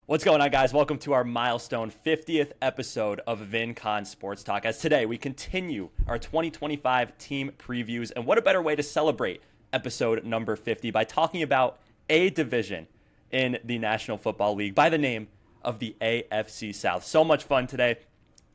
What's going on, guys? Welcome to our milestone 50th episode of VinConn Sports Talk. As today, we continue our 2025 team previews. And what a better way to celebrate episode number 50 by talking about a division in the National Football League by the name of the AFC South. So much fun today.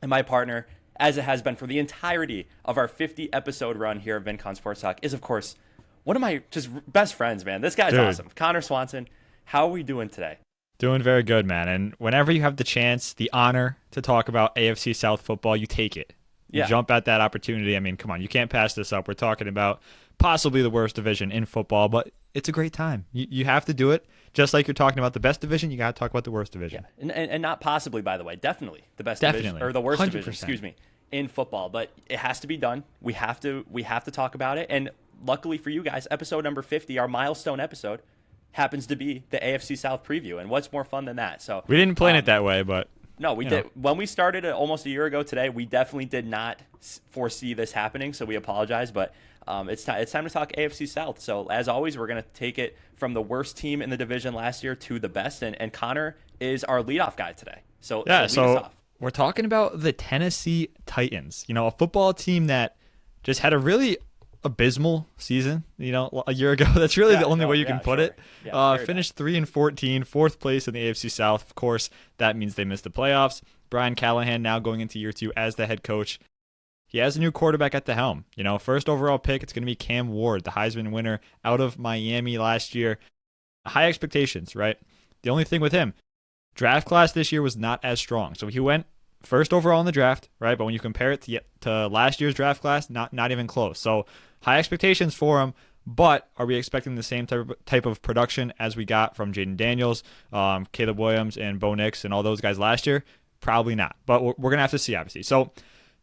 And my partner, as it has been for the entirety of our 50 episode run here at VinConn Sports Talk, is, of course, one of my just best friends, man. This guy's awesome. Connor Swanson, how are we doing today? Doing very good, man. And whenever you have the chance, the honor to talk about AFC South football, you take it. You jump at that opportunity. I mean, come on, you can't pass this up. We're talking about possibly the worst division in football, but it's a great time. You have to do it. Just like you're talking about the best division, you got to talk about the worst division. Yeah. And not possibly, by the way, definitely the best division, or the worst 100%. Division, in football. But it has to be done. We have to talk about it. And luckily for you guys, episode number 50, our milestone episode, happens to be the AFC South preview, and what's more fun than that? So we didn't plan it that way, but no, we did. When we started it almost a year ago today, we definitely did not foresee this happening, so we apologize. But it's time to talk AFC South. So as always, we're going to take it from the worst team in the division last year to the best, and Connor is our leadoff guy today. So lead us off. We're talking about the Tennessee Titans. A football team that just had a really abysmal season, a year ago. That's really the only way you can put it. Finished 3-14, fourth place in the AFC South. Of course, that means they missed the playoffs. Brian Callahan now going into year 2 as the head coach. He has a new quarterback at the helm. First overall pick, it's going to be Cam Ward, the Heisman winner out of Miami last year. High expectations, right? The only thing with him, draft class this year was not as strong. So he went first overall in the draft, right? But when you compare it to last year's draft class, not even close. So high expectations for him, but are we expecting the same type of production as we got from Jaden Daniels, Caleb Williams, and Bo Nix, and all those guys last year? Probably not, but we're going to have to see, obviously. So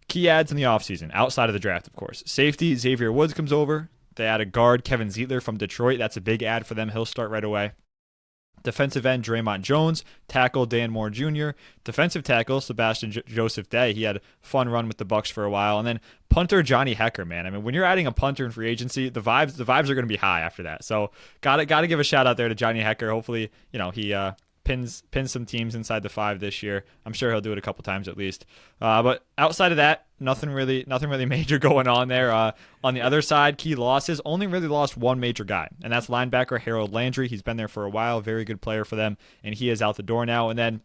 key adds in the offseason, outside of the draft, of course. Safety, Xavier Woods comes over. They add a guard, Kevin Zeitler from Detroit. That's a big add for them. He'll start right away. Defensive end, Draymond Jones. Tackle, Dan Moore Jr. Defensive tackle, Sebastian Joseph Day. He had a fun run with the Bucs for a while. And then punter, Johnny Hecker, man. I mean, when you're adding a punter in free agency, the vibes are going to be high after that. So got to give a shout out there to Johnny Hecker. Hopefully, he pins some teams inside the 5 this year. I'm sure he'll do it a couple times at least. But outside of that, nothing really major going on there. On the other side, key losses, only really lost one major guy, and that's linebacker Harold Landry. He's been there for a while, very good player for them, and he is out the door now. And then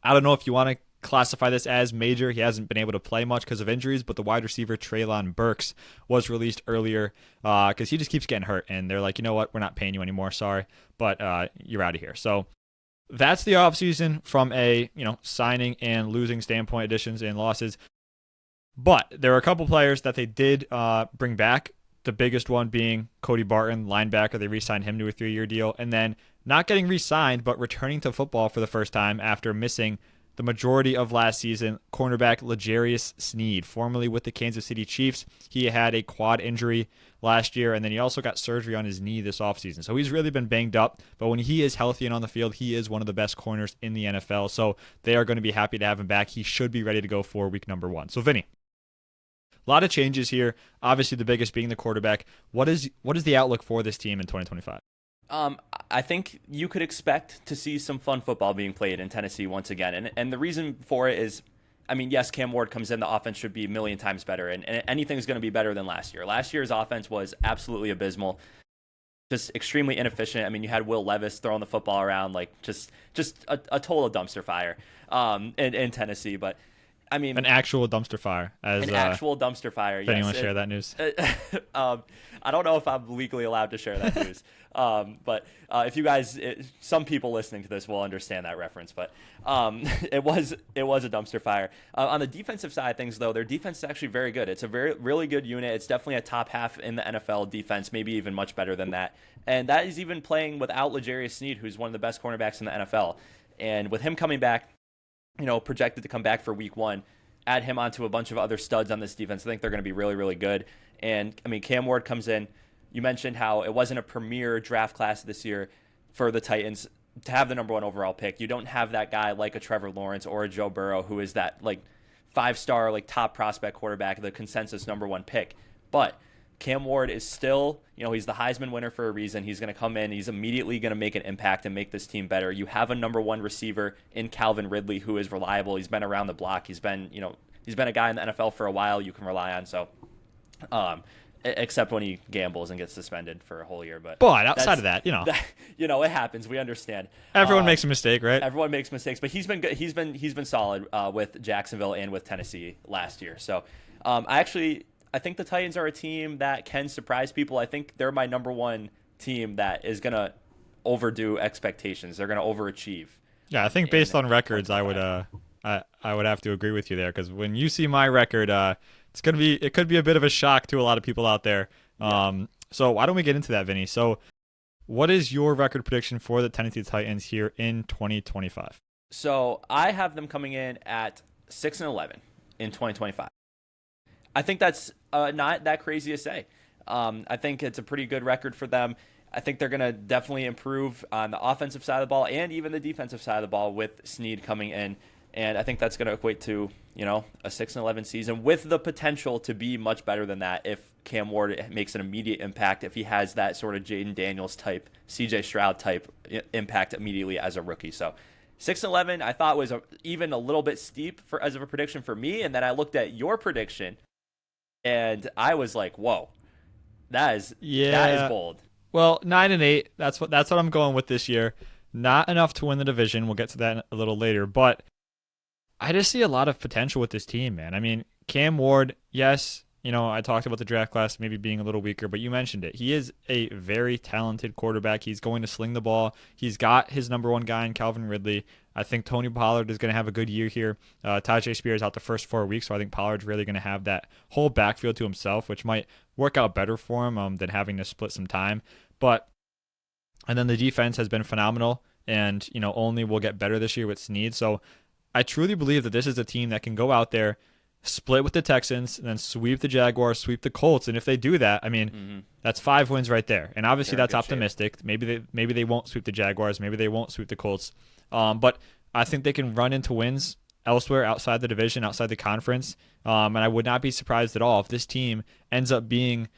I don't know if you want to classify this as major. He hasn't been able to play much because of injuries, but the wide receiver Treylon Burks was released earlier because he just keeps getting hurt, and they're like, you know what, we're not paying you anymore, sorry, but you're out of here. So that's the offseason from a signing and losing standpoint, additions and losses. But there are a couple players that they did bring back, the biggest one being Cody Barton, linebacker. They re-signed him to a 3-year deal. And then not getting re-signed, but returning to football for the first time after missing the majority of last season, cornerback L'Jarius Sneed, formerly with the Kansas City Chiefs. He had a quad injury last year, and then he also got surgery on his knee this offseason. So he's really been banged up, but when he is healthy and on the field, he is one of the best corners in the NFL. So they are going to be happy to have him back. He should be ready to go for week number 1. So Vinny, a lot of changes here. Obviously, the biggest being the quarterback. What is the outlook for this team in 2025? I think you could expect to see some fun football being played in Tennessee once again. And the reason for it is, I mean, yes, Cam Ward comes in, the offense should be a million times better, and anything's going to be better than last year. Last year's offense was absolutely abysmal, just extremely inefficient. I mean, you had Will Levis throwing the football around like just a total dumpster fire in Tennessee. But I mean, an actual dumpster fire. Actual dumpster fire. If anyone share that news. I don't know if I'm legally allowed to share that news. But if you guys, some people listening to this will understand that reference. But it was a dumpster fire. On the defensive side of things, though, their defense is actually very good. It's a really good unit. It's definitely a top half in the NFL defense, maybe even much better than that. And that is even playing without L'Jarius Sneed, who's one of the best cornerbacks in the NFL. And with him coming back, projected to come back for week 1, add him onto a bunch of other studs on this defense. I think they're going to be really, really good. And, I mean, Cam Ward comes in. You mentioned how it wasn't a premier draft class this year for the Titans to have the number 1 overall pick. You don't have that guy like a Trevor Lawrence or a Joe Burrow who is that, 5-star, top prospect quarterback, the consensus number 1 pick. But Cam Ward is still, he's the Heisman winner for a reason. He's going to come in. He's immediately going to make an impact and make this team better. You have a number one receiver in Calvin Ridley who is reliable. He's been around the block. He's been a guy in the NFL for a while you can rely on. So, except when he gambles and gets suspended for a whole year. But outside of that, it happens. We understand. Everyone makes a mistake, right? Everyone makes mistakes, but he's been good. He's been solid with Jacksonville and with Tennessee last year. So, I think the Titans are a team that can surprise people. I think they're my number one team that is going to overdo expectations. They're going to overachieve. Yeah, I think based on records, I would have to agree with you there, because when you see my record, it could be a bit of a shock to a lot of people out there. So why don't we get into that, Vinny? So what is your record prediction for the Tennessee Titans here in 2025? So I have them coming in at 6-11 in 2025. I think that's not that crazy to say. I think it's a pretty good record for them. I think they're going to definitely improve on the offensive side of the ball and even the defensive side of the ball with Snead coming in. And I think that's going to equate to, a 6-11 season with the potential to be much better than that if Cam Ward makes an immediate impact, if he has that sort of Jaden Daniels type, CJ Stroud type impact immediately as a rookie. So 6-11 I thought was even a little bit steep as of a prediction for me. And then I looked at your prediction and I was like, whoa, that is bold. Well, 9-8, that's what I'm going with this year. Not enough to win the division. We'll get to that a little later, but I just see a lot of potential with this team, man. I mean, Cam Ward, yes, I talked about the draft class maybe being a little weaker, but you mentioned it. He is a very talented quarterback. He's going to sling the ball. He's got his number one guy in Calvin Ridley. I think Tony Pollard is going to have a good year here. Tajay Spears out the first 4 weeks, so I think Pollard's really going to have that whole backfield to himself, which might work out better for him than having to split some time. And then the defense has been phenomenal, and only will get better this year with Snead. So I truly believe that this is a team that can go out there, split with the Texans, and then sweep the Jaguars, sweep the Colts. And if they do that, that's 5 wins right there. And obviously that's optimistic. Shape. Maybe they won't sweep the Jaguars. Maybe they won't sweep the Colts. But I think they can run into wins elsewhere outside the division, outside the conference. And I would not be surprised at all if this team ends up being,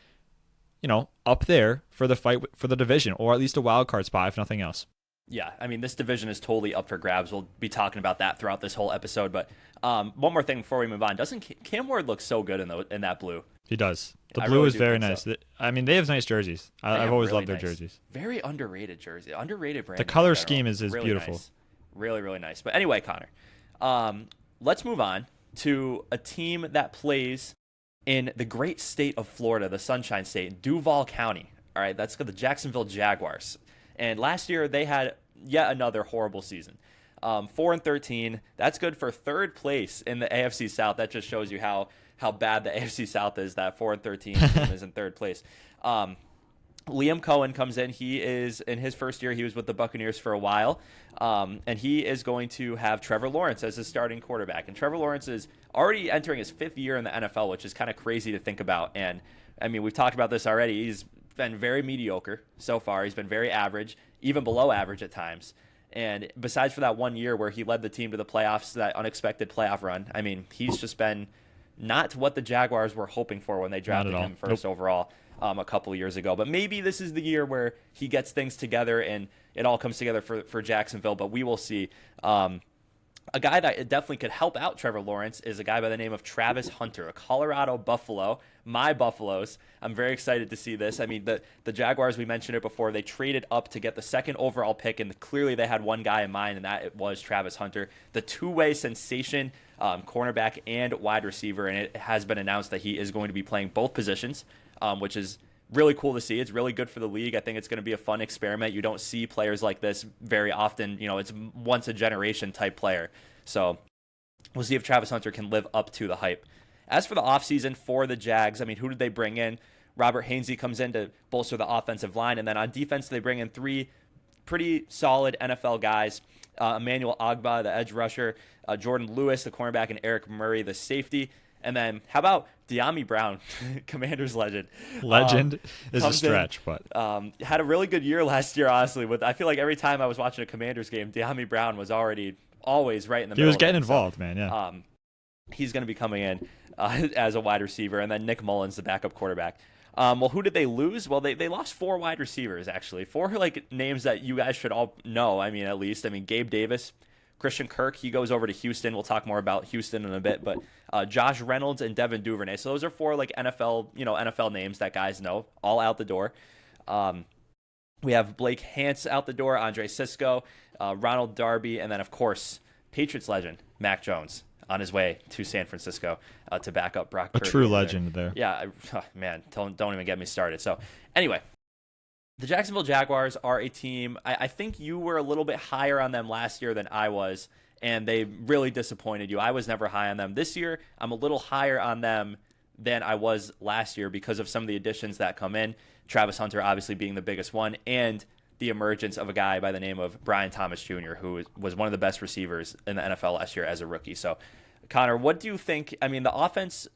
up there for the fight for the division, or at least a wild card spot, if nothing else. Yeah, this division is totally up for grabs. We'll be talking about that throughout this whole episode. But one more thing before we move on. Doesn't Cam Ward look so good in that blue? He does. The blue is very nice. So. They have nice jerseys. I've always loved their jerseys. Very underrated jersey. Underrated brand. The color scheme is really beautiful. Nice. Really, really nice. But anyway, Connor, let's move on to a team that plays in the great state of Florida, the Sunshine State, Duval County. All right, that's the Jacksonville Jaguars. And last year they had yet another horrible season. 4-13. That's good for third place in the AFC South. That just shows you how bad the AFC South is. That 4-13 team is in third place. Liam Cohen comes in. He is in his first year. He was with the Buccaneers for a while, and he is going to have Trevor Lawrence as his starting quarterback. And Trevor Lawrence is already entering his 5th year in the NFL, which is kind of crazy to think about. And we've talked about this already. He's been very mediocre so far. He's been very average, even below average at times. And besides for that 1 year where he led the team to the playoffs, that unexpected playoff run, he's just been not what the Jaguars were hoping for when they drafted him first overall a couple of years ago. But maybe this is the year where he gets things together and it all comes together for Jacksonville, but we will see. A guy that definitely could help out Trevor Lawrence is a guy by the name of Travis Hunter, a Colorado Buffalo, my Buffaloes. I'm very excited to see this. The Jaguars, we mentioned it before, they traded up to get the 2nd overall pick, and clearly they had one guy in mind, and that it was Travis Hunter, the two-way sensation, cornerback and wide receiver, and it has been announced that he is going to be playing both positions, which is really cool to see. It's really good for the league. I think it's going to be a fun experiment. You don't see players like this very often. It's once a generation type player. So we'll see if Travis Hunter can live up to the hype. As for the offseason for the Jags, who did they bring in? Robert Hainsey comes in to bolster the offensive line. And then on defense, they bring in 3 pretty solid NFL guys. Emmanuel Ogbah, the edge rusher, Jordan Lewis, the cornerback, and Eric Murray, the safety. And then how about De'Ami Brown, Commanders legend? Legend is a stretch, but had a really good year last year, honestly. I feel like every time I was watching a Commanders game, De'Ami Brown was always right in the middle. He was getting involved, man, yeah. He's going to be coming in as a wide receiver. And then Nick Mullins, the backup quarterback. Well, who did they lose? Well, they lost 4 wide receivers, actually. 4 like names that you guys should all know. I mean, at least. I mean, Gabe Davis, Christian Kirk, he goes over to Houston. We'll talk more about Houston in a bit. But Josh Reynolds and Devin Duvernay. So those are 4 like NFL names that guys know, all out the door. We have Blake Hance out the door, Andre Sisco, Ronald Darby, and then, of course, Patriots legend, Mac Jones, on his way to San Francisco to back up Brock Purdy. A true legend there. Yeah, man, don't even get me started. So, anyway, the Jacksonville Jaguars are a team, I think you were a little bit higher on them last year than I was, and they really disappointed you. I was never high on them. This year, I'm a little higher on them than I was last year because of some of the additions that come in. Travis Hunter obviously being the biggest one, and the emergence of a guy by the name of Brian Thomas Jr., who was one of the best receivers in the NFL last year as a rookie. So, Connor, what do you think? I mean, the offense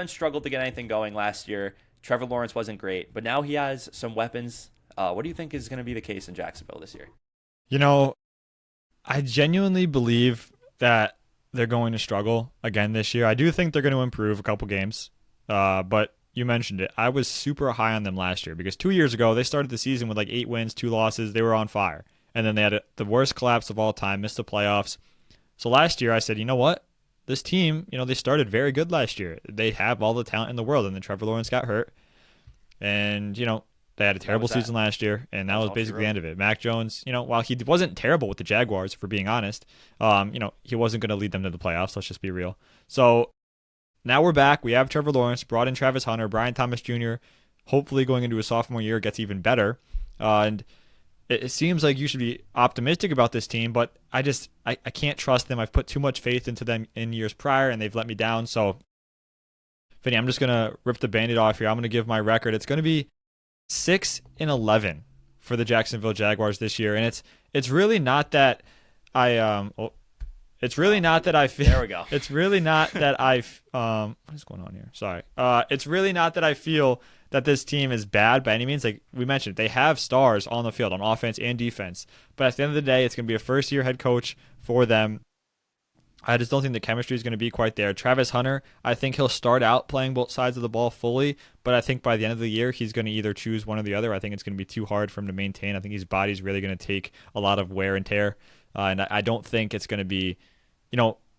struggled to get anything going last year. Trevor Lawrence wasn't great, but now he has some weapons. What do you think is going to be the case in Jacksonville this year? I genuinely believe that they're going to struggle again this year. I do think they're going to improve a couple games, but you mentioned it. I was super high on them last year because 2 years ago, they started the season with like 8 wins, 2 losses. They were on fire. And then they had the worst collapse of all time, missed the playoffs. So last year, I said, you know what? This team, they started very good last year. They have all the talent in the world. And then Trevor Lawrence got hurt. And, they had a terrible season last year. And that was basically the end of it. Mac Jones, while he wasn't terrible with the Jaguars, for being honest, he wasn't going to lead them to the playoffs. Let's just be real. So now we're back. We have Trevor Lawrence, brought in Travis Hunter, Brian Thomas Jr., hopefully going into his sophomore year gets even better. And it seems like you should be optimistic about this team, but I can't trust them. I've put too much faith into them in years prior, and they've let me down. So, Vinny, I'm just going to rip the Band-Aid off here. I'm going to give my record. It's going to be 6-11 for the Jacksonville Jaguars this year. And it's really not that it's really not that I feel. There we go. It's really not that what is going on here? Sorry. It's really not that I feel that this team is bad by any means. Like we mentioned, they have stars on the field on offense and defense. But at the end of the day, it's going to be a first-year head coach for them. I just don't think the chemistry is going to be quite there. Travis Hunter, I think he'll start out playing both sides of the ball fully, but I think by the end of the year, he's going to either choose one or the other. I think it's going to be too hard for him to maintain. I think his body's really going to take a lot of wear and tear, and I don't think it's going to be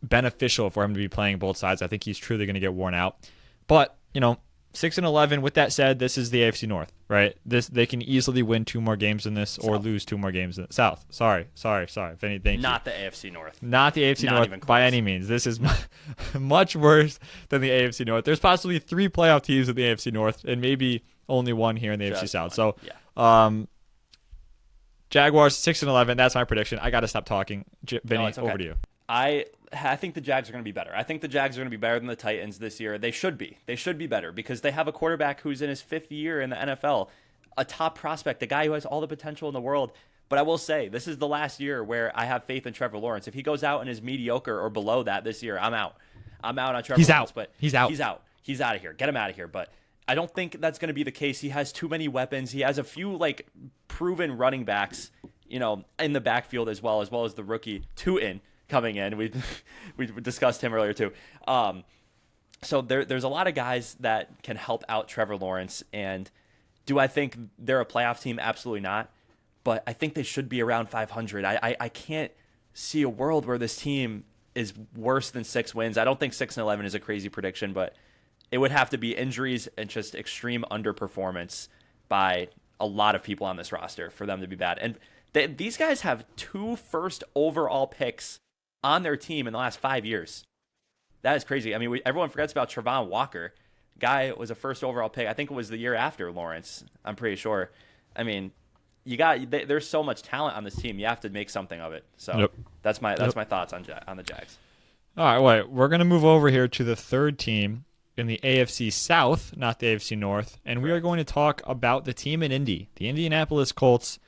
beneficial for him to be playing both sides. I think he's truly going to get worn out. But, 6-11, with that said, this is the AFC North, right? They can easily win 2 more games in this or lose 2 more games in the South. Sorry. If anything. Not the AFC North. Not the AFC North by any means. This is much worse than the AFC North. There's possibly 3 playoff teams in the AFC North and maybe only 1 here in the AFC South. So, Jaguars 6-11. That's my prediction. I got to stop talking. Vinny, okay. Over to you. I think the Jags are going to be better. I think the Jags are going to be better than the Titans this year. They should be. They should be better because they have a quarterback who's in his 5th year in the NFL, a top prospect, a guy who has all the potential in the world. But I will say, this is the last year where I have faith in Trevor Lawrence. If he goes out and is mediocre or below that this year, I'm out. I'm out on Trevor Lawrence. But He's out. He's out of here. Get him out of here. But I don't think that's going to be the case. He has too many weapons. He has a few proven running backs, in the backfield as well as the rookie Tootin coming in. We discussed him earlier too. So there's a lot of guys that can help out Trevor Lawrence. And do I think they're a playoff team? Absolutely not. But I think they should be around 500. I can't see a world where this team is worse than 6 wins. I don't think 6-11 is a crazy prediction, but it would have to be injuries and just extreme underperformance by a lot of people on this roster for them to be bad. And these guys have 2 first overall picks on their team in the last 5 years. That is crazy. I mean, everyone forgets about Travon Walker. Guy was a first overall pick. I think it was the year after Lawrence. I'm pretty sure. I mean, there's so much talent on this team. You have to make something of it. So that's my thoughts on the Jags. All right, wait. We're gonna move over here to the 3rd team in the AFC South, not the AFC North, and we are going to talk about the team in Indy, the Indianapolis Colts.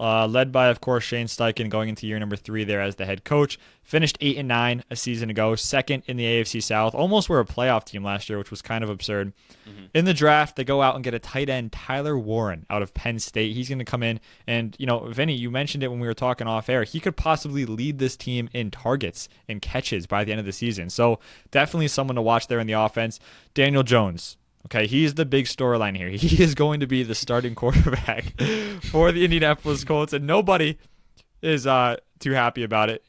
Led by, of course, Shane Steichen going into year number 3 there as the head coach. Finished 8-9 a season ago, 2nd in the AFC South. Almost were a playoff team last year, which was kind of absurd. Mm-hmm. In the draft, they go out and get a tight end, Tyler Warren, out of Penn State. He's going to come in. And, Vinny, you mentioned it when we were talking off air. He could possibly lead this team in targets and catches by the end of the season. So definitely someone to watch there in the offense. Daniel Jones. Okay, he's the big storyline here. He is going to be the starting quarterback for the Indianapolis Colts, and nobody is too happy about it.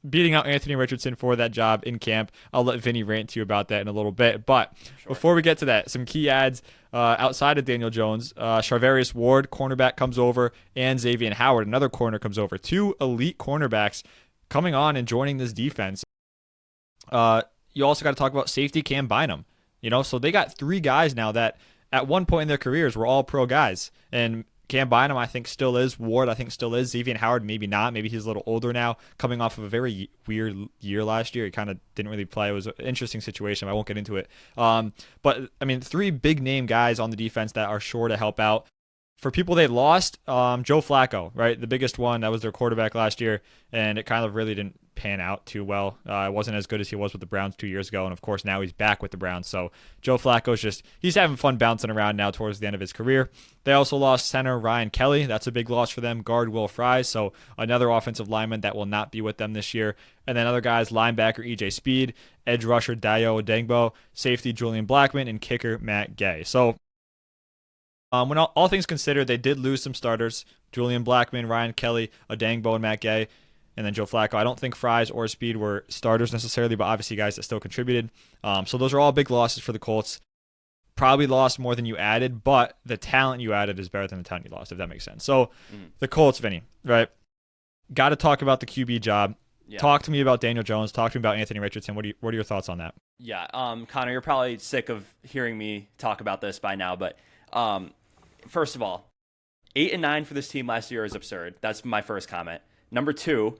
Beating out Anthony Richardson for that job in camp. I'll let Vinny rant to you about that in a little bit. But before we get to that, some key ads outside of Daniel Jones. Charvarius Ward, cornerback, comes over, and Xavier Howard, another corner, comes over. Two elite cornerbacks coming on and joining this defense. You also got to talk about safety Cam Bynum. So they got three guys now that at one point in their careers were all pro guys. And Cam Bynum, I think, still is. Ward, I think, still is. Xavier Howard, maybe not. Maybe he's a little older now, coming off of a very weird year last year. He kind of didn't really play. It was an interesting situation. I won't get into it. But, three big-name guys on the defense that are sure to help out. For people they lost, Joe Flacco, right? The biggest one. That was their quarterback last year, and it kind of really didn't pan out too well. It wasn't as good as he was with the Browns 2 years ago, and of course now he's back with the Browns. So Joe Flacco's he's having fun bouncing around now towards the end of his career. They also lost center Ryan Kelly. That's a big loss for them. Guard Will Fries, so another offensive lineman that will not be with them this year. And then other guys, linebacker EJ Speed, edge rusher Dayo Odengbo, safety Julian Blackman, and kicker Matt Gay. So when all things considered, they did lose some starters. Julian Blackman, Ryan Kelly, Odengbo, and Matt Gay. And then Joe Flacco. I don't think Fries or Speed were starters necessarily, but obviously guys that still contributed. So those are all big losses for the Colts. Probably lost more than you added, but the talent you added is better than the talent you lost, if that makes sense. So the Colts, Vinny, right? Got to talk about the QB job. Yeah. Talk to me about Daniel Jones. Talk to me about Anthony Richardson. What are your thoughts on that? Yeah, Connor, you're probably sick of hearing me talk about this by now, but first of all, 8-9 for this team last year is absurd. That's my first comment. Number two,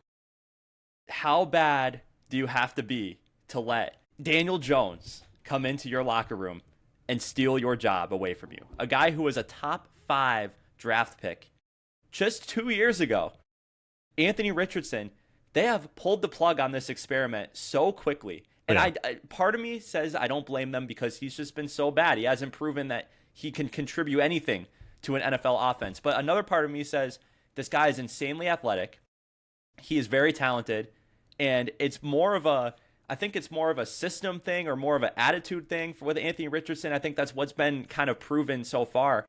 how bad do you have to be to let Daniel Jones come into your locker room and steal your job away from you? A guy who was a top 5 draft pick just 2 years ago. Anthony Richardson, they have pulled the plug on this experiment so quickly. And I part of me says I don't blame them because he's just been so bad. He hasn't proven that he can contribute anything to an NFL offense. But another part of me says this guy is insanely athletic. He is very talented, and it's more of a system thing or more of an attitude thing with Anthony Richardson. I think that's what's been kind of proven so far.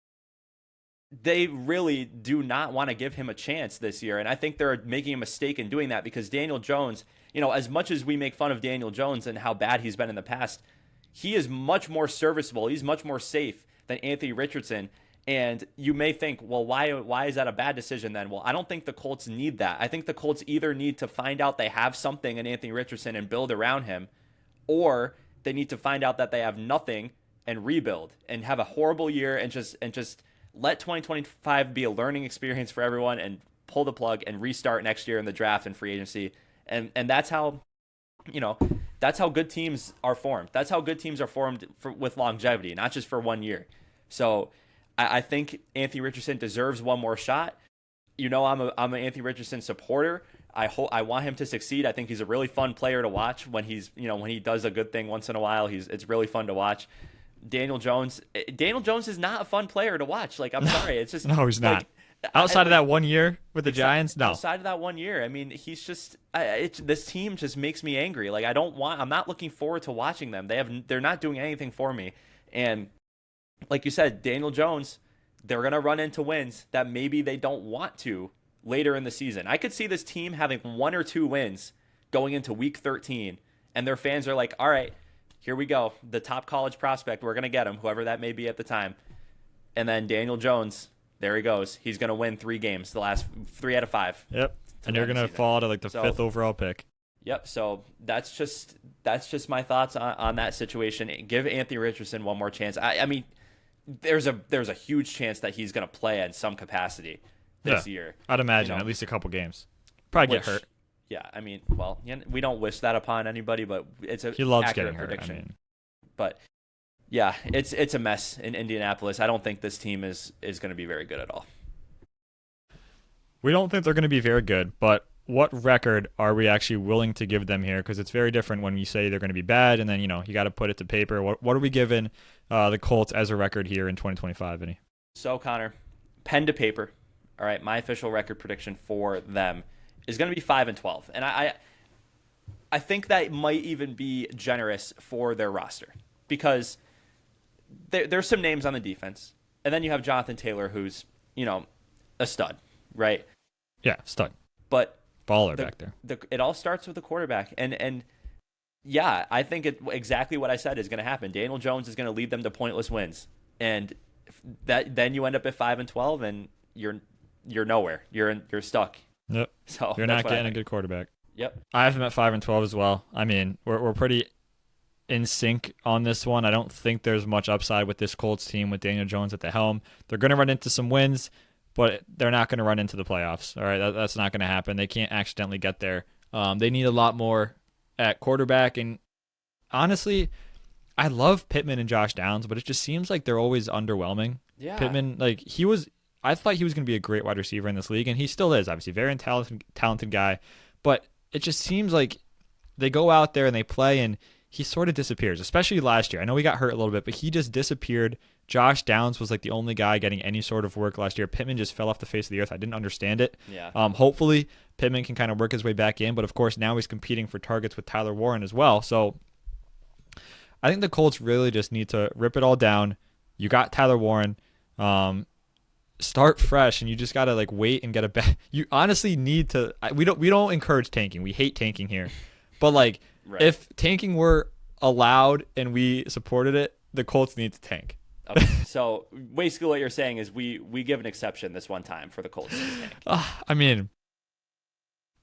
They really do not want to give him a chance this year, and I think they're making a mistake in doing that because Daniel Jones, as much as we make fun of Daniel Jones and how bad he's been in the past, he is much more serviceable. He's much more safe than Anthony Richardson. And you may think, well, why is that a bad decision then? Well, I don't think the Colts need that. I think the Colts either need to find out they have something in Anthony Richardson and build around him, or they need to find out that they have nothing and rebuild and have a horrible year and just let 2025 be a learning experience for everyone and pull the plug and restart next year in the draft and free agency. And that's how, that's how good teams are formed. That's how good teams are formed with longevity, not just for 1 year. So I think Anthony Richardson deserves one more shot. I'm an Anthony Richardson supporter. I want him to succeed. I think he's a really fun player to watch when when he does a good thing once in a while. It's really fun to watch. Daniel Jones is not a fun player to watch. I'm sorry. It's just no, he's not. Outside of that 1 year with the Giants, no. Outside of that 1 year, he's just this team just makes me angry. I'm not looking forward to watching them. They're not doing anything for me. And like you said, Daniel Jones, they're going to run into wins that maybe they don't want to later in the season. I could see this team having 1 or 2 wins going into week 13, and their fans are like, all right, here we go. The top college prospect, we're going to get him, whoever that may be at the time. And then Daniel Jones, there he goes. He's going to win 3 games, the last 3 out of 5. Yep, and you're going to fall to the 5th overall pick. Yep, so that's just my thoughts on that situation. Give Anthony Richardson one more chance. There's a huge chance that he's going to play in some capacity this year. I'd imagine at least a couple games. Probably get hurt. Yeah, we don't wish that upon anybody, but he loves accurate getting prediction. Hurt. But yeah, it's a mess in Indianapolis. I don't think this team is going to be very good at all. We don't think they're going to be very good, but what record are we actually willing to give them here? Because it's very different when you say they're going to be bad, and then you got to put it to paper. What are we giving the Colts as a record here in 2025, Vinny? So Connor, pen to paper. All right, my official record prediction for them is going to be 5-12, and I think that might even be generous for their roster because there's some names on the defense, and then you have Jonathan Taylor, who's a stud, right? Yeah, stud. But baller back there. It all starts with the quarterback, and yeah, I think exactly what I said is going to happen. Daniel Jones is going to lead them to pointless wins, and then you end up at 5-12, and you're nowhere. You're stuck. Yep. So you're not getting a good quarterback. Yep. I have them at 5-12 as well. I mean, we're pretty in sync on this one. I don't think there's much upside with this Colts team with Daniel Jones at the helm. They're going to run into some wins, but they're not going to run into the playoffs. All right, that's not going to happen. They can't accidentally get there. They need a lot more at quarterback, and honestly, I love Pittman and Josh Downs, but it just seems like they're always underwhelming. Yeah. Pittman, I thought he was going to be a great wide receiver in this league, and he still is, obviously. Very talented guy, but it just seems like they go out there and they play, and he sort of disappears, especially last year. I know he got hurt a little bit, but he just disappeared. Josh Downs was like the only guy getting any sort of work last year. Pittman just fell off the face of the earth. I didn't understand it. Yeah. Hopefully, Pittman can kind of work his way back in, but of course, now he's competing for targets with Tyler Warren as well. So I think the Colts really just need to rip it all down. You got Tyler Warren. Start fresh, and you just got to wait and get a bet. You honestly need to. We don't encourage tanking. We hate tanking here. But right. If tanking were allowed and we supported it, the Colts need to tank. Okay. So basically what you're saying is we give an exception this one time for the Colts to tank. I mean,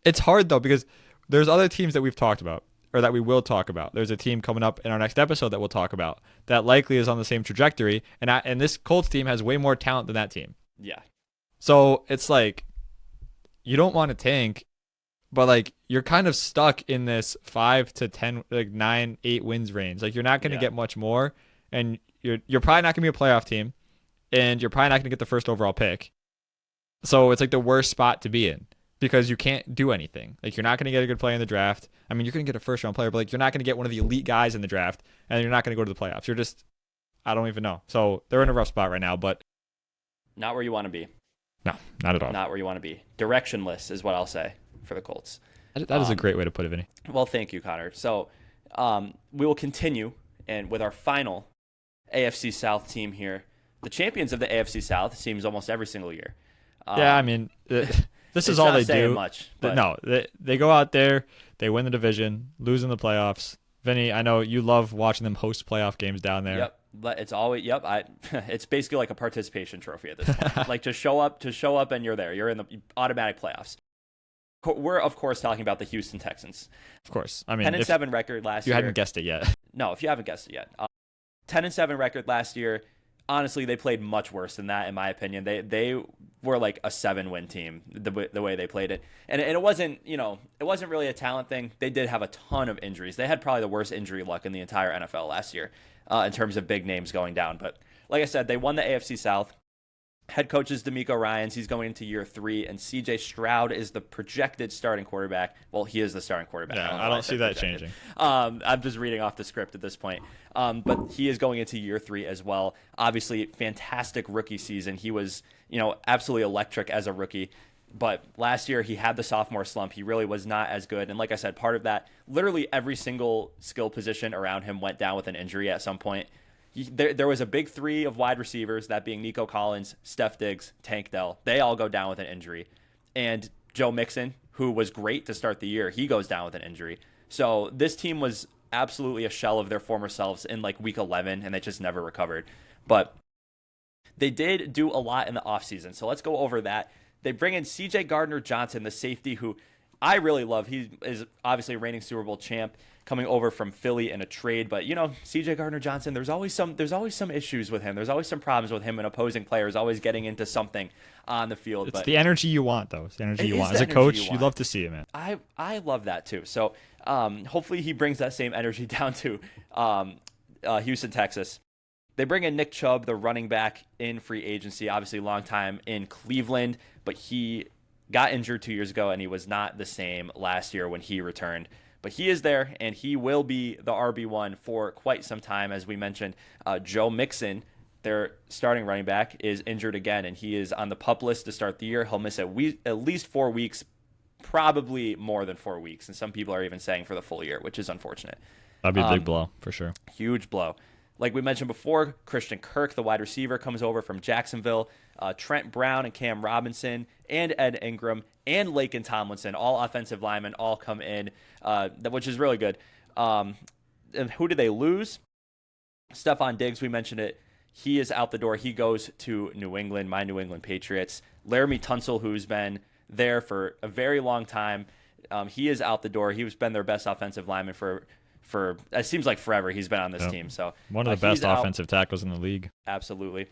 it's hard though, because there's other teams that we've talked about, or that we will talk about. There's a team coming up in our next episode that we'll talk about that likely is on the same trajectory, and this Colts team has way more talent than that team. Yeah. So it's you don't want to tank, but you're kind of stuck in this 5 to 10, 9, 8 wins range. You're not going to get much more, and you're probably not going to be a playoff team, and you're probably not going to get the first overall pick. So it's the worst spot to be in, because you can't do anything. You're not going to get a good player in the draft. I mean, you're going to get a first round player, but you're not going to get one of the elite guys in the draft, and you're not going to go to the playoffs. You're just, I don't even know. So they're in a rough spot right now, but not where you want to be. No, not at all. Not where you want to be. Directionless is what I'll say for the Colts. That is a great way to put it, Vinny. Well, thank you, Connor. So we will continue and with our final AFC South team here. The champions of the AFC South seems almost every single year. Yeah, I mean, this is all they do. Much, no, they go out there, they win the division, lose in the playoffs. Vinny, I know you love watching them host playoff games down there. Yep. It's always it's basically like a participation trophy at this point. To show up and you're there. You're in the automatic playoffs. We're of course talking about the Houston Texans. Of course. I mean, 10-7 record last year. You hadn't guessed it yet. No, if you haven't guessed it yet. 10-7 record last year. Honestly, they played much worse than that in my opinion. They were like a 7-win team the way they played it. And it wasn't, it wasn't really a talent thing. They did have a ton of injuries. They had probably the worst injury luck in the entire NFL last year. In terms of big names going down. But like I said, they won the AFC South. Head coach is DeMeco Ryans. He's going into year 3. And C.J. Stroud is the projected starting quarterback. Well, he is the starting quarterback. Yeah, I don't see that changing. I'm just reading off the script at this point. But he is going into year 3 as well. Obviously, fantastic rookie season. He was, absolutely electric as a rookie. But last year, he had the sophomore slump. He really was not as good. And like I said, part of that, literally every single skill position around him went down with an injury at some point. There was a big 3 of wide receivers, that being Nico Collins, Steph Diggs, Tank Dell. They all go down with an injury. And Joe Mixon, who was great to start the year, he goes down with an injury. So this team was absolutely a shell of their former selves in week 11, and they just never recovered. But they did do a lot in the offseason. So let's go over that. They bring in C.J. Gardner-Johnson, the safety, who I really love. He is obviously a reigning Super Bowl champ, coming over from Philly in a trade. But C.J. Gardner-Johnson, there's always some issues with him. There's always some problems with him and opposing players always getting into something on the field. It's the energy you want, though. It's the energy you want. As a coach, you love to see it, man. I love that too. So hopefully he brings that same energy down to Houston, Texas. They bring in Nick Chubb, the running back, in free agency, obviously long time in Cleveland, but he got injured 2 years ago, and he was not the same last year when he returned. But he is there, and he will be the RB1 for quite some time. As we mentioned, Joe Mixon, their starting running back, is injured again, and he is on the PUP list to start the year. He'll miss at least 4 weeks, probably more than 4 weeks, and some people are even saying for the full year, which is unfortunate. That'd be a big blow, for sure. Huge blow. Like we mentioned before, Christian Kirk, the wide receiver, comes over from Jacksonville. Trent Brown and Cam Robinson and Ed Ingram and Laken Tomlinson, all offensive linemen, all come in, which is really good. And who did they lose? Stephon Diggs, we mentioned it. He is out the door. He goes to New England, my New England Patriots. Laramie Tunsil, who's been there for a very long time, he is out the door. He's been their best offensive lineman for it seems like forever. He's been on this team. So one of the best offensive tackles in the league. Absolutely.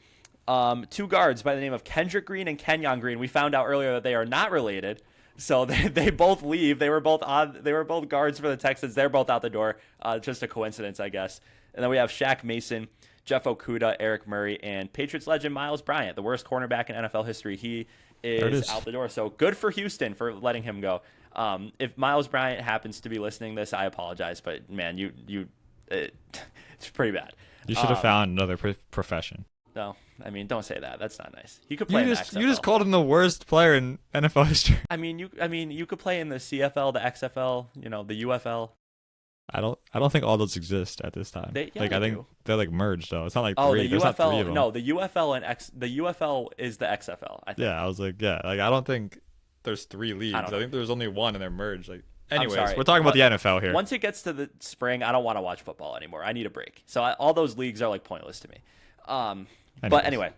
Two guards by the name of Kendrick Green and Kenyon Green. We found out earlier that they are not related. So they both leave. They were both guards for the Texans. They're both out the door. Just a coincidence, I guess. And then we have Shaq Mason, Jeff Okudah, Eric Murray, and Patriots legend Myles Bryant, the worst cornerback in NFL history. He is out the door. So good for Houston for letting him go. If Myles Bryant happens to be listening to this, I apologize, but man, it's pretty bad. You should have found another profession. No, I mean, don't say that. That's not nice. He could play in the XFL. You just called him the worst player in NFL history. I mean, you could play in the CFL, the XFL, the UFL. I don't think all those exist at this time. I think they're like merged though. It's not like three. The UFL. Not three of them. No, the UFL and the UFL is the XFL. I think. Yeah, I was like, I don't think there's three leagues. I think there's only one and they're merged. Like, anyways, we're talking about the NFL here. Once it gets to the spring, I don't want to watch football anymore. I need a break. So all those leagues are like pointless to me. But anyway,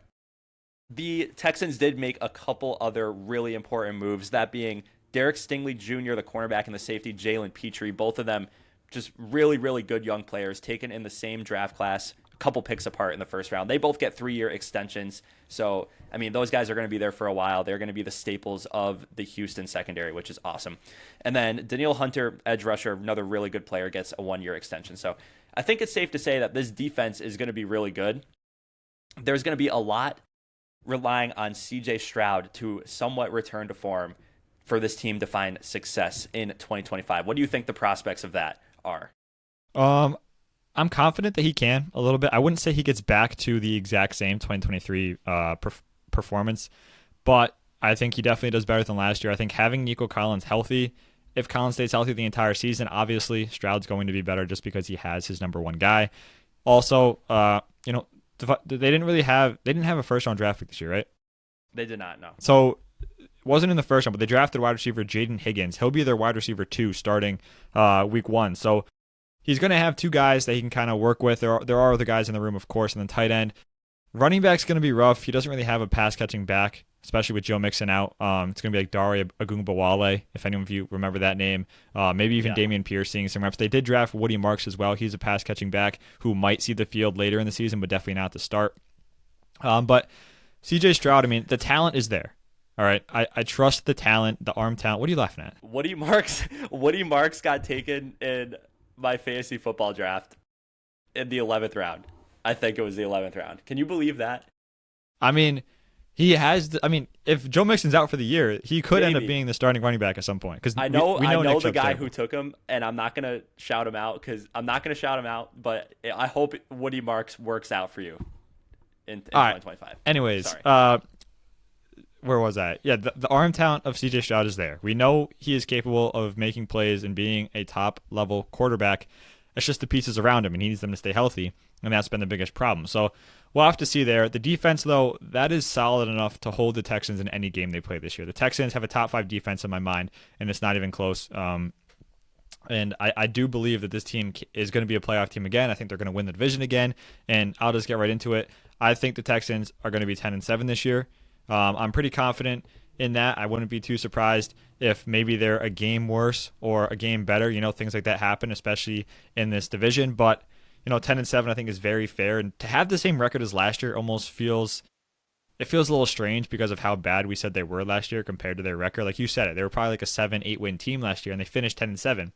the Texans did make a couple other really important moves. That being Derek Stingley Jr., the cornerback, and the safety Jalen Petrie. Both of them just really, really good young players taken in the same draft class, a couple picks apart in the first round. They both get 3-year extensions. So, I mean, those guys are going to be there for a while. They're going to be the staples of the Houston secondary, which is awesome. And then Danielle Hunter, edge rusher, another really good player, gets a 1-year extension. So I think it's safe to say that this defense is going to be really good. There's going to be a lot relying on C.J. Stroud to somewhat return to form for this team to find success in 2025. What do you think the prospects of that are? I'm confident that he can a little bit. I wouldn't say he gets back to the exact same 2023 performance, but I think he definitely does better than last year. I think having Nico Collins healthy, if Collins stays healthy the entire season, obviously Stroud's going to be better just because he has his number one guy. Also, they didn't have a first round draft pick this year, right? They did not, no. So it wasn't in the first round, but they drafted wide receiver Jaden Higgins. He'll be their wide receiver 2 starting week 1. So he's going to have 2 guys that he can kind of work with. There are other guys in the room, of course, and then tight end. Running back's going to be rough. He doesn't really have a pass catching back, especially with Joe Mixon out. It's going to be like Dare Ogunbowale, if any of you remember that name. Maybe even Dameon Pierce seeing some reps. They did draft Woody Marks as well. He's a pass catching back who might see the field later in the season, but definitely not to start. But CJ Stroud, I mean, the talent is there. All right, I trust the talent, the arm talent. What are you laughing at? Woody Marks got taken in my fantasy football draft in the 11th round. I think it was the 11th round. Can you believe that? I mean, if Joe Mixon's out for the year, he could end up being the starting running back at some point. Because I know the guy who took him, and I'm not gonna shout him out but I hope Woody Marks works out for you in 2025. Anyways, where was I? Yeah, the arm talent of CJ Stroud is there. We know he is capable of making plays and being a top-level quarterback. It's just the pieces around him, and he needs them to stay healthy, and that's been the biggest problem. So we'll have to see there. The defense, though, that is solid enough to hold the Texans in any game they play this year. The Texans have a top-5 defense in my mind, and it's not even close. And I do believe that this team is going to be a playoff team again. I think they're going to win the division again, and I'll just get right into it. I think the Texans are going to be 10-7 this year. I'm pretty confident in that. I wouldn't be too surprised if maybe they're a game worse or a game better. Things like that happen, especially in this division. But 10-7 I think is very fair. And to have the same record as last year almost feels a little strange because of how bad we said they were last year compared to their record. Like you said it, they were probably like a 7-8 win team last year, and they finished 10-7.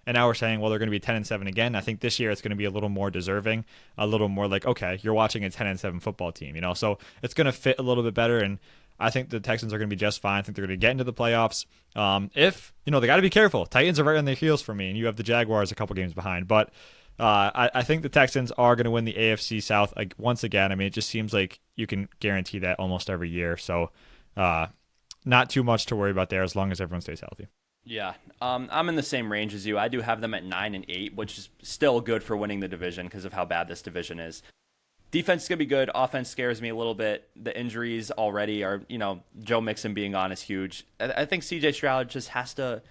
And now we're saying, well, they're going to be 10-7 again. I think this year it's going to be a little more deserving, a little more like, okay, you're watching a 10-7 football team, So it's going to fit a little bit better, and I think the Texans are going to be just fine. I think they're going to get into the playoffs. They got to be careful. Titans are right on their heels for me, and you have the Jaguars a couple games behind. But I think the Texans are going to win the AFC South once again. I mean, it just seems like you can guarantee that almost every year. So not too much to worry about there as long as everyone stays healthy. Yeah, I'm in the same range as you. I do have them at 9-8, which is still good for winning the division because of how bad this division is. Defense is going to be good. Offense scares me a little bit. The injuries already are, Joe Mixon being on is huge. I think CJ Stroud just has to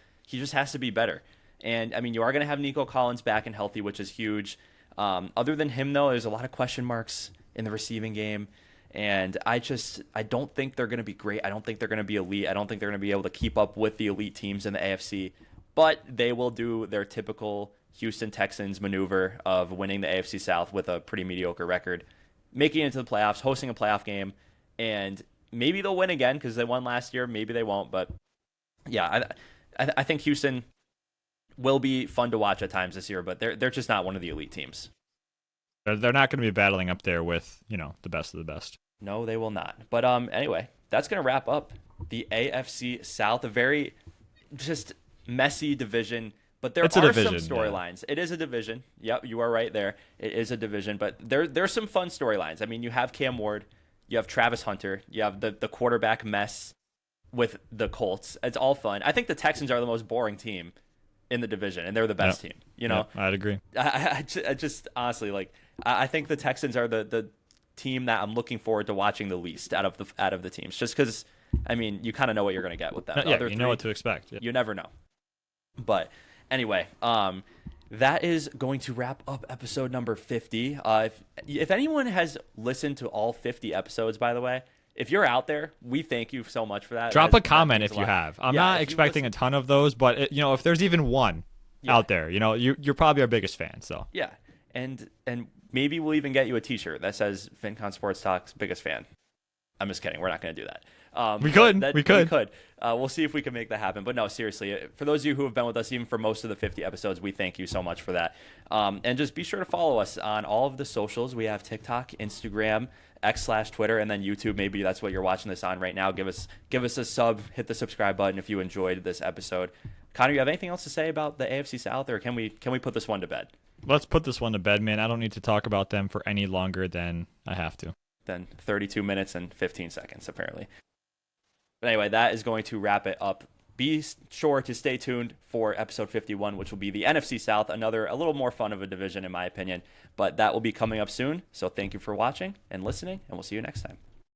be better. And, I mean, you are going to have Nico Collins back and healthy, which is huge. Other than him, though, there's a lot of question marks in the receiving game. And I don't think they're going to be great. I don't think they're going to be elite. I don't think they're going to be able to keep up with the elite teams in the AFC. But they will do their typical Houston Texans maneuver of winning the AFC South with a pretty mediocre record, making it into the playoffs, hosting a playoff game, and maybe they'll win again because they won last year. Maybe they won't. But, yeah, I think Houston will be fun to watch at times this year, but they're just not one of the elite teams. They're not going to be battling up there with, the best of the best. No, they will not. But anyway, that's going to wrap up the AFC South, a very just messy division. But there are some storylines. Yeah. It is a division. Yep, you are right there. It is a division. But there's some fun storylines. I mean, you have Cam Ward. You have Travis Hunter. You have the quarterback mess with the Colts. It's all fun. I think the Texans are the most boring team in the division, and they're the best team. I'd agree. I just honestly, I think the Texans are the team that I'm looking forward to watching the least out of the teams, just because, I mean, you kind of know what you're going to get with them. You know what to expect. Yeah. You never know. But anyway, that is going to wrap up episode number 50. If anyone has listened to all 50 episodes, by the way, if you're out there, we thank you so much for that. Drop a comment if you have. I'm not expecting a ton of those, but if there's even one out there, you're probably our biggest fan. So yeah, and maybe we'll even get you a T-shirt that says VinConn Sports Talk's biggest fan. I'm just kidding. We're not going to do that. We could. We'll see if we can make that happen. But no, seriously, for those of you who have been with us even for most of the 50 episodes, we thank you so much for that. And just be sure to follow us on all of the socials. We have TikTok, Instagram, X/Twitter, and then YouTube. Maybe that's what you're watching this on right now. Give us a sub, hit the subscribe button if you enjoyed this episode. Connor, you have anything else to say about the AFC South, or can we put this one to bed? Let's put this one to bed, man. I don't need to talk about them for any longer than I have to. Than 32 minutes and 15 seconds, apparently. But anyway, that is going to wrap it up. Be sure to stay tuned for episode 51, which will be the NFC South, a little more fun of a division, in my opinion. But that will be coming up soon. So thank you for watching and listening, and we'll see you next time.